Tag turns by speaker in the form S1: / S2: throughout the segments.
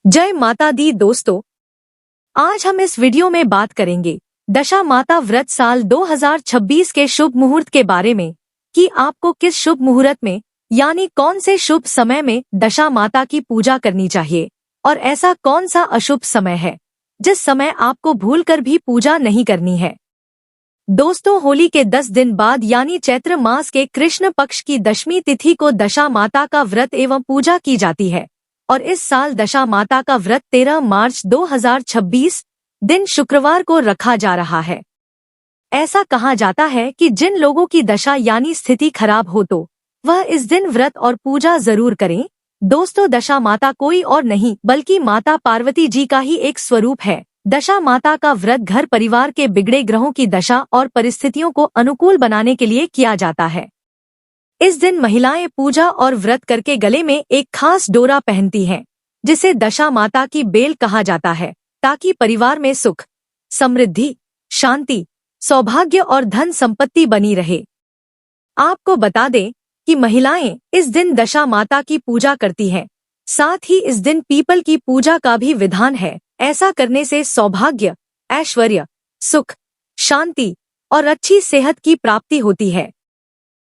S1: जय माता दी दोस्तों, आज हम इस वीडियो में बात करेंगे दशा माता व्रत साल 2026 के शुभ मुहूर्त के बारे में कि आपको किस शुभ मुहूर्त में यानी कौन से शुभ समय में दशा माता की पूजा करनी चाहिए और ऐसा कौन सा अशुभ समय है जिस समय आपको भूलकर भी पूजा नहीं करनी है। दोस्तों, होली के 10 दिन बाद यानी चैत्र मास के कृष्ण पक्ष की दशमी तिथि को दशा माता का व्रत एवं पूजा की जाती है और इस साल दशा माता का व्रत 13 मार्च 2026 दिन शुक्रवार को रखा जा रहा है। ऐसा कहा जाता है कि जिन लोगों की दशा यानी स्थिति खराब हो तो वह इस दिन व्रत और पूजा जरूर करें। दोस्तों, दशा माता कोई और नहीं बल्कि माता पार्वती जी का ही एक स्वरूप है। दशा माता का व्रत घर परिवार के बिगड़े ग्रहों की दशा और परिस्थितियों को अनुकूल बनाने के लिए किया जाता है। इस दिन महिलाएं पूजा और व्रत करके गले में एक खास डोरा पहनती हैं, जिसे दशा माता की बेल कहा जाता है, ताकि परिवार में सुख, समृद्धि, शांति, सौभाग्य और धन संपत्ति बनी रहे। आपको बता दें कि महिलाएं इस दिन दशा माता की पूजा करती हैं। साथ ही इस दिन पीपल की पूजा का भी विधान है। ऐसा करने से सौभाग्य, ऐश्वर्य, सुख, शांति और अच्छी सेहत की प्राप्ति होती है।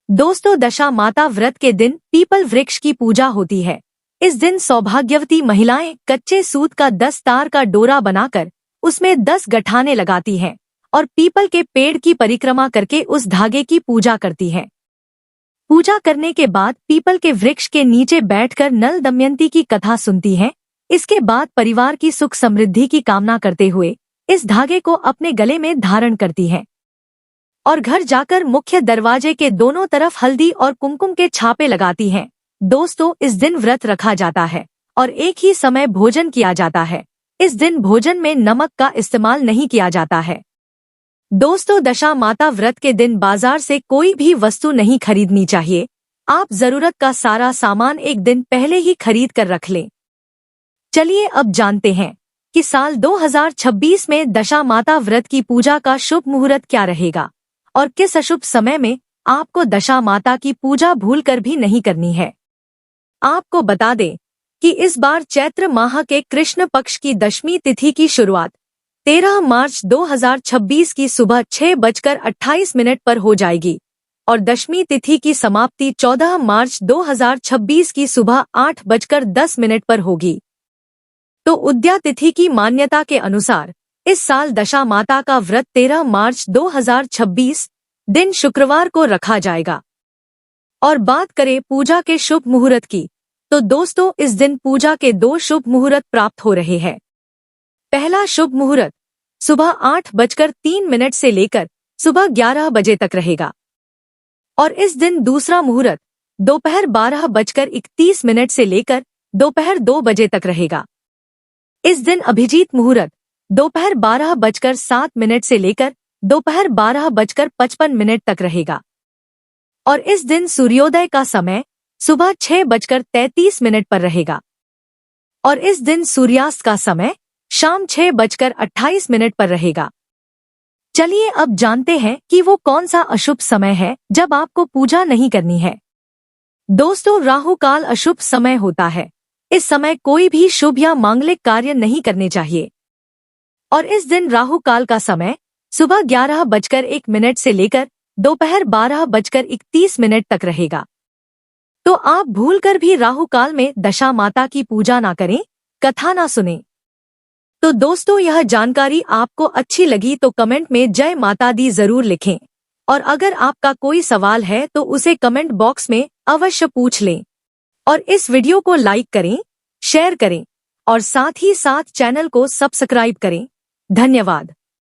S1: दोस्तों, दशा माता व्रत के दिन पीपल वृक्ष की पूजा होती है। इस दिन सौभाग्यवती महिलाएं कच्चे सूत का 10 तार का डोरा बनाकर उसमें 10 गठाने लगाती हैं और पीपल के पेड़ की परिक्रमा करके उस धागे की पूजा करती हैं। पूजा करने के बाद पीपल के वृक्ष के नीचे बैठकर नल दमयंती की कथा सुनती हैं। इसके बाद परिवार की सुख समृद्धि की कामना करते हुए इस धागे को अपने गले में धारण करती हैं और घर जाकर मुख्य दरवाजे के दोनों तरफ हल्दी और कुमकुम के छापे लगाती हैं। दोस्तों, इस दिन व्रत रखा जाता है और एक ही समय भोजन किया जाता है। इस दिन भोजन में नमक का इस्तेमाल नहीं किया जाता है। दोस्तों, दशा माता व्रत के दिन बाजार से कोई भी वस्तु नहीं खरीदनी चाहिए। आप जरूरत का सारा सामान एक दिन पहले ही खरीद कर रख लें। चलिए अब जानते हैं कि साल 2026 में दशा माता व्रत की पूजा का शुभ मुहूर्त क्या रहेगा और किस अशुभ समय में आपको दशा माता की पूजा भूलकर भी नहीं करनी है। आपको बता दें कि इस बार चैत्र माह के कृष्ण पक्ष की दशमी तिथि की शुरुआत 13 मार्च 2026 की सुबह 6:28 पर हो जाएगी और दशमी तिथि की समाप्ति 14 मार्च 2026 की सुबह 8:10 पर होगी। तो उद्या तिथि की मान्यता के अनुसार इस साल दशा माता का व्रत 13 मार्च 2026 दिन शुक्रवार को रखा जाएगा। और बात करें पूजा के शुभ मुहूर्त की, तो दोस्तों, इस दिन पूजा के 2 शुभ मुहूर्त प्राप्त हो रहे हैं। पहला शुभ मुहूर्त सुबह 8:03 से लेकर सुबह 11 बजे तक रहेगा और इस दिन दूसरा मुहूर्त दोपहर 12:31 से लेकर दोपहर 2 बजे तक रहेगा। इस दिन अभिजीत मुहूर्त दोपहर 12:07 से लेकर दोपहर 12:55 तक रहेगा और इस दिन सूर्योदय का समय सुबह 6:33 पर रहेगा और इस दिन सूर्यास्त का समय शाम 6:28 पर रहेगा। चलिए अब जानते हैं कि वो कौन सा अशुभ समय है जब आपको पूजा नहीं करनी है। दोस्तों, राहु काल अशुभ समय होता है। इस समय कोई भी शुभ या मांगलिक कार्य नहीं करने चाहिए और इस दिन राहु काल का समय सुबह 11:01 से लेकर दोपहर 12:31 तक रहेगा। तो आप भूलकर भी राहु काल में दशा माता की पूजा ना करें, कथा ना सुनें। तो दोस्तों, यह जानकारी आपको अच्छी लगी तो कमेंट में जय माता दी जरूर लिखें और अगर आपका कोई सवाल है तो उसे कमेंट बॉक्स में अवश्य पूछ लें और इस वीडियो को लाइक करें, शेयर करें और साथ ही साथ चैनल को सब्सक्राइब करें। धन्यवाद।